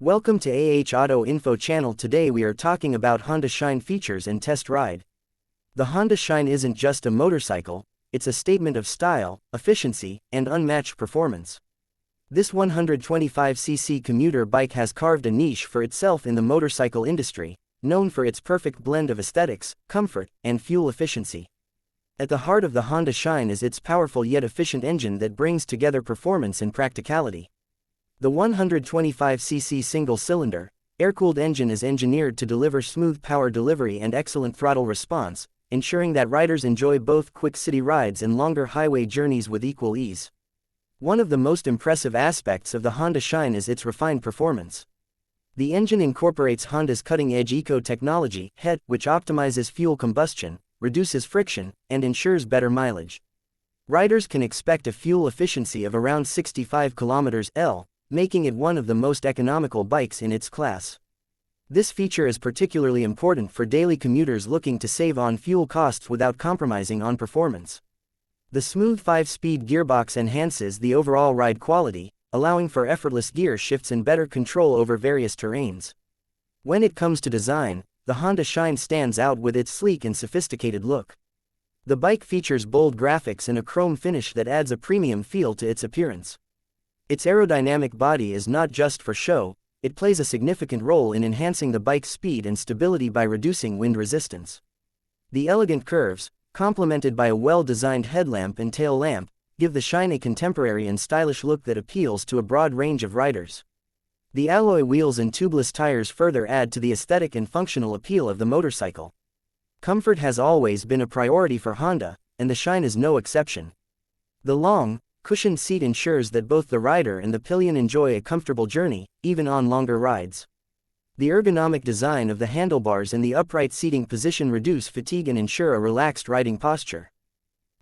Welcome to Auto Info channel. Today we are talking about Honda Shine features and test ride. The Honda Shine isn't just a motorcycle, it's a statement of style, efficiency, and unmatched performance. This 125cc commuter bike has carved a niche for itself in the motorcycle industry, known for its perfect blend of aesthetics, comfort, and fuel efficiency. At the heart of the Honda Shine is its powerful yet efficient engine that brings together performance and practicality. The 125cc single-cylinder, air-cooled engine is engineered to deliver smooth power delivery and excellent throttle response, ensuring that riders enjoy both quick city rides and longer highway journeys with equal ease. One of the most impressive aspects of the Honda Shine is its refined performance. The engine incorporates Honda's cutting-edge eco-technology, HET, which optimizes fuel combustion, reduces friction, and ensures better mileage. Riders can expect a fuel efficiency of around 65 km/h, making it one of the most economical bikes in its class. This feature is particularly important for daily commuters looking to save on fuel costs without compromising on performance. The smooth 5-speed gearbox enhances the overall ride quality, allowing for effortless gear shifts and better control over various terrains. When it comes to design, the Honda Shine stands out with its sleek and sophisticated look. The bike features bold graphics and a chrome finish that adds a premium feel to its appearance. Its aerodynamic body is not just for show, it plays a significant role in enhancing the bike's speed and stability by reducing wind resistance. The elegant curves, complemented by a well-designed headlamp and tail lamp, give the Shine a contemporary and stylish look that appeals to a broad range of riders. The alloy wheels and tubeless tires further add to the aesthetic and functional appeal of the motorcycle. Comfort has always been a priority for Honda, and the Shine is no exception. The long, cushioned seat ensures that both the rider and the pillion enjoy a comfortable journey, even on longer rides. The ergonomic design of the handlebars and the upright seating position reduce fatigue and ensure a relaxed riding posture.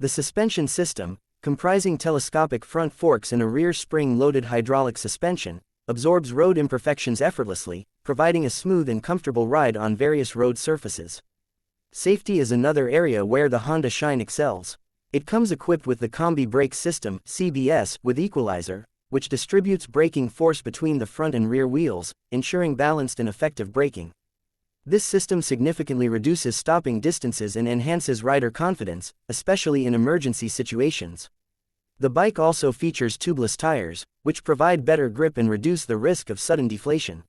The suspension system, comprising telescopic front forks and a rear spring-loaded hydraulic suspension, absorbs road imperfections effortlessly, providing a smooth and comfortable ride on various road surfaces. Safety is another area where the Honda Shine excels. It comes equipped with the Combi Brake System (CBS) with equalizer, which distributes braking force between the front and rear wheels, ensuring balanced and effective braking. This system significantly reduces stopping distances and enhances rider confidence, especially in emergency situations. The bike also features tubeless tires, which provide better grip and reduce the risk of sudden deflation.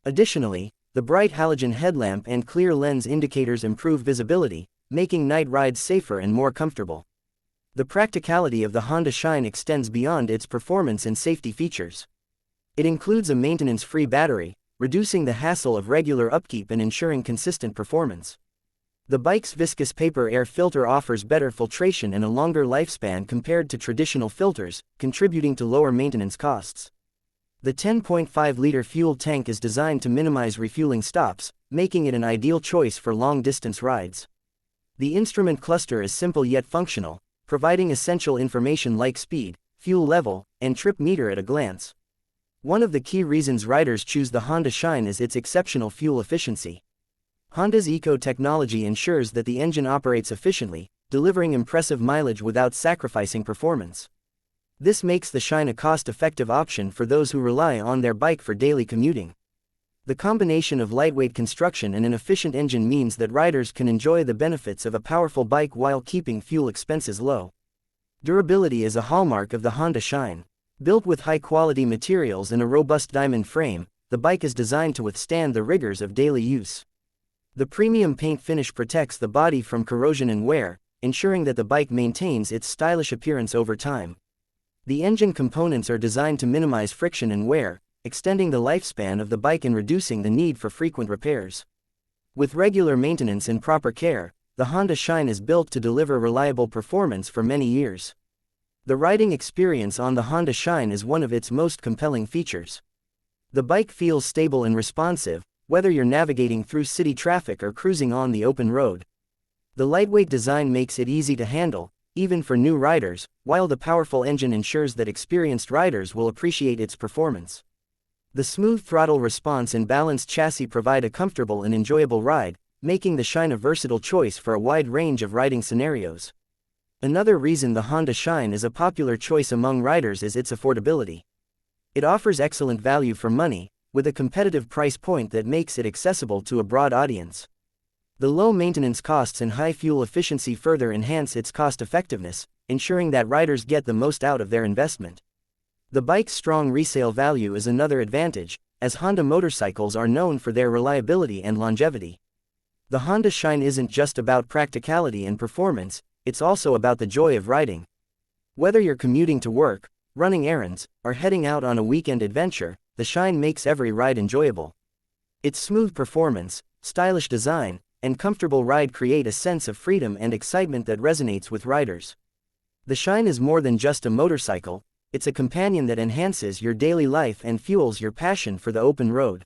Additionally, the bright halogen headlamp and clear lens indicators improve visibility, making night rides safer and more comfortable. The practicality of the Honda Shine extends beyond its performance and safety features. It includes a maintenance-free battery, reducing the hassle of regular upkeep and ensuring consistent performance. The bike's viscous paper air filter offers better filtration and a longer lifespan compared to traditional filters, contributing to lower maintenance costs. The 10.5-liter fuel tank is designed to minimize refueling stops, making it an ideal choice for long-distance rides. The instrument cluster is simple yet functional, providing essential information like speed, fuel level, and trip meter at a glance. One of the key reasons riders choose the Honda Shine is its exceptional fuel efficiency. Honda's eco-technology ensures that the engine operates efficiently, delivering impressive mileage without sacrificing performance. This makes the Shine a cost-effective option for those who rely on their bike for daily commuting. The combination of lightweight construction and an efficient engine means that riders can enjoy the benefits of a powerful bike while keeping fuel expenses low. Durability is a hallmark of the Honda Shine. Built with high-quality materials and a robust diamond frame, the bike is designed to withstand the rigors of daily use. The premium paint finish protects the body from corrosion and wear, ensuring that the bike maintains its stylish appearance over time. The engine components are designed to minimize friction and wear, extending the lifespan of the bike and reducing the need for frequent repairs. With regular maintenance and proper care, the Honda Shine is built to deliver reliable performance for many years. The riding experience on the Honda Shine is one of its most compelling features. The bike feels stable and responsive, whether you're navigating through city traffic or cruising on the open road. The lightweight design makes it easy to handle, even for new riders, while the powerful engine ensures that experienced riders will appreciate its performance. The smooth throttle response and balanced chassis provide a comfortable and enjoyable ride, making the Shine a versatile choice for a wide range of riding scenarios. Another reason the Honda Shine is a popular choice among riders is its affordability. It offers excellent value for money, with a competitive price point that makes it accessible to a broad audience. The low maintenance costs and high fuel efficiency further enhance its cost effectiveness, ensuring that riders get the most out of their investment. The bike's strong resale value is another advantage, as Honda motorcycles are known for their reliability and longevity. The Honda Shine isn't just about practicality and performance, it's also about the joy of riding. Whether you're commuting to work, running errands, or heading out on a weekend adventure, the Shine makes every ride enjoyable. Its smooth performance, stylish design, and comfortable ride create a sense of freedom and excitement that resonates with riders. The Shine is more than just a motorcycle, it's a companion that enhances your daily life and fuels your passion for the open road.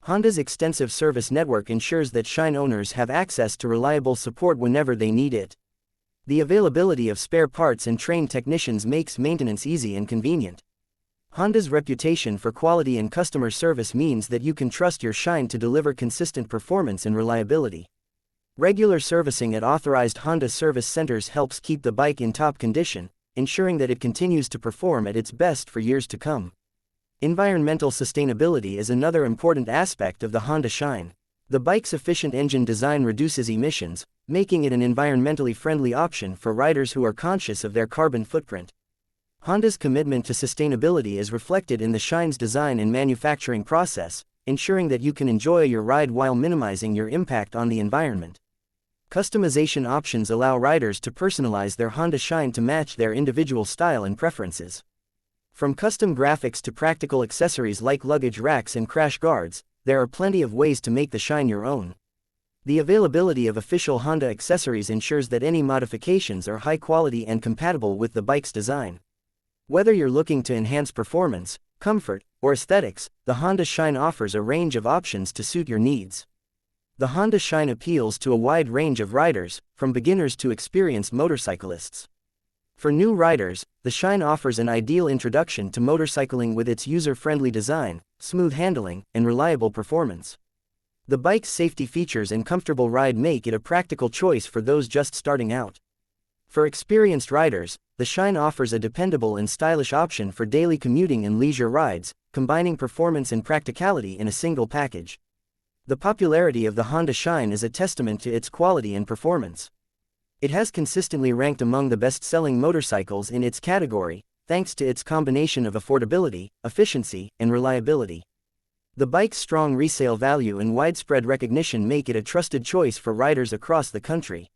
Honda's extensive service network ensures that Shine owners have access to reliable support whenever they need it. The availability of spare parts and trained technicians makes maintenance easy and convenient. Honda's reputation for quality and customer service means that you can trust your Shine to deliver consistent performance and reliability. Regular servicing at authorized Honda service centers helps keep the bike in top condition, ensuring that it continues to perform at its best for years to come. Environmental sustainability is another important aspect of the Honda Shine. The bike's efficient engine design reduces emissions, making it an environmentally friendly option for riders who are conscious of their carbon footprint. Honda's commitment to sustainability is reflected in the Shine's design and manufacturing process, ensuring that you can enjoy your ride while minimizing your impact on the environment. Customization options allow riders to personalize their Honda Shine to match their individual style and preferences. From custom graphics to practical accessories like luggage racks and crash guards, there are plenty of ways to make the Shine your own. The availability of official Honda accessories ensures that any modifications are high quality and compatible with the bike's design. Whether you're looking to enhance performance, comfort, or aesthetics, the Honda Shine offers a range of options to suit your needs. The Honda Shine appeals to a wide range of riders, from beginners to experienced motorcyclists. For new riders, the Shine offers an ideal introduction to motorcycling with its user-friendly design, smooth handling, and reliable performance. The bike's safety features and comfortable ride make it a practical choice for those just starting out. For experienced riders, the Shine offers a dependable and stylish option for daily commuting and leisure rides, combining performance and practicality in a single package. The popularity of the Honda Shine is a testament to its quality and performance. It has consistently ranked among the best-selling motorcycles in its category, thanks to its combination of affordability, efficiency, and reliability. The bike's strong resale value and widespread recognition make it a trusted choice for riders across the country.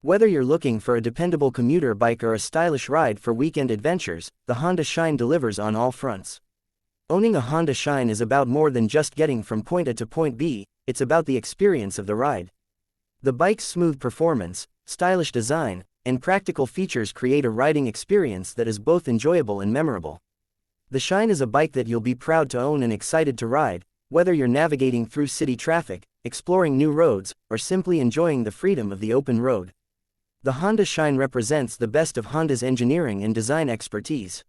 Whether you're looking for a dependable commuter bike or a stylish ride for weekend adventures, the Honda Shine delivers on all fronts. Owning a Honda Shine is about more than just getting from point A to point B, it's about the experience of the ride. The bike's smooth performance, stylish design, and practical features create a riding experience that is both enjoyable and memorable. The Shine is a bike that you'll be proud to own and excited to ride, whether you're navigating through city traffic, exploring new roads, or simply enjoying the freedom of the open road. The Honda Shine represents the best of Honda's engineering and design expertise.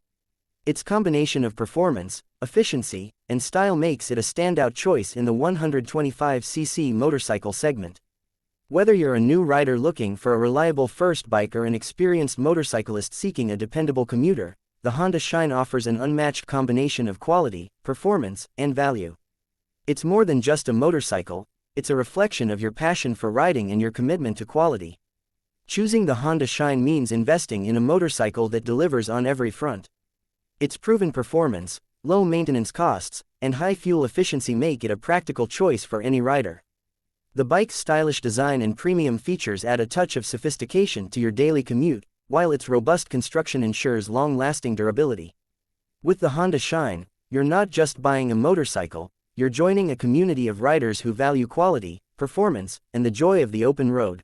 Its combination of performance, efficiency, and style makes it a standout choice in the 125cc motorcycle segment. Whether you're a new rider looking for a reliable first bike or an experienced motorcyclist seeking a dependable commuter, the Honda Shine offers an unmatched combination of quality, performance, and value. It's more than just a motorcycle, it's a reflection of your passion for riding and your commitment to quality. Choosing the Honda Shine means investing in a motorcycle that delivers on every front. Its proven performance, low maintenance costs, and high fuel efficiency make it a practical choice for any rider. The bike's stylish design and premium features add a touch of sophistication to your daily commute, while its robust construction ensures long-lasting durability. With the Honda Shine, you're not just buying a motorcycle, you're joining a community of riders who value quality, performance, and the joy of the open road.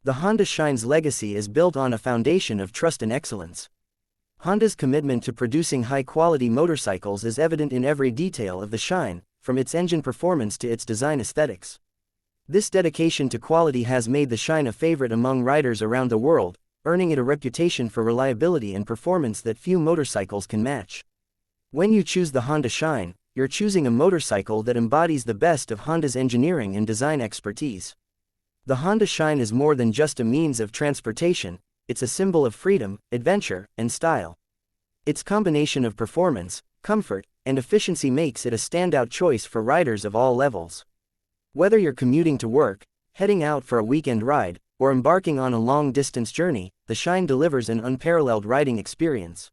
The Honda Shine's legacy is built on a foundation of trust and excellence. Honda's commitment to producing high-quality motorcycles is evident in every detail of the Shine, from its engine performance to its design aesthetics. This dedication to quality has made the Shine a favorite among riders around the world, earning it a reputation for reliability and performance that few motorcycles can match. When you choose the Honda Shine, you're choosing a motorcycle that embodies the best of Honda's engineering and design expertise. The Honda Shine is more than just a means of transportation, it's a symbol of freedom, adventure, and style. Its combination of performance, comfort, and efficiency makes it a standout choice for riders of all levels. Whether you're commuting to work, heading out for a weekend ride, or embarking on a long-distance journey, the Shine delivers an unparalleled riding experience.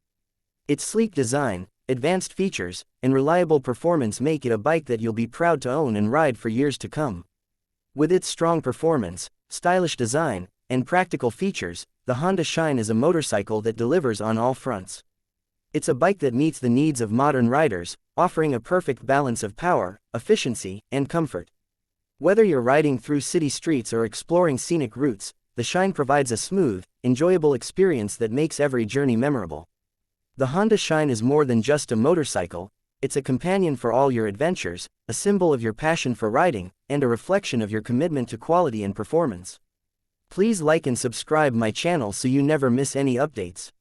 Its sleek design, advanced features, and reliable performance make it a bike that you'll be proud to own and ride for years to come. With its strong performance, stylish design, and practical features, the Honda Shine is a motorcycle that delivers on all fronts. It's a bike that meets the needs of modern riders, offering a perfect balance of power, efficiency, and comfort. Whether you're riding through city streets or exploring scenic routes, the Shine provides a smooth, enjoyable experience that makes every journey memorable. The Honda Shine is more than just a motorcycle, it's a companion for all your adventures, a symbol of your passion for riding, and a reflection of your commitment to quality and performance. Please like and subscribe my channel so you never miss any updates.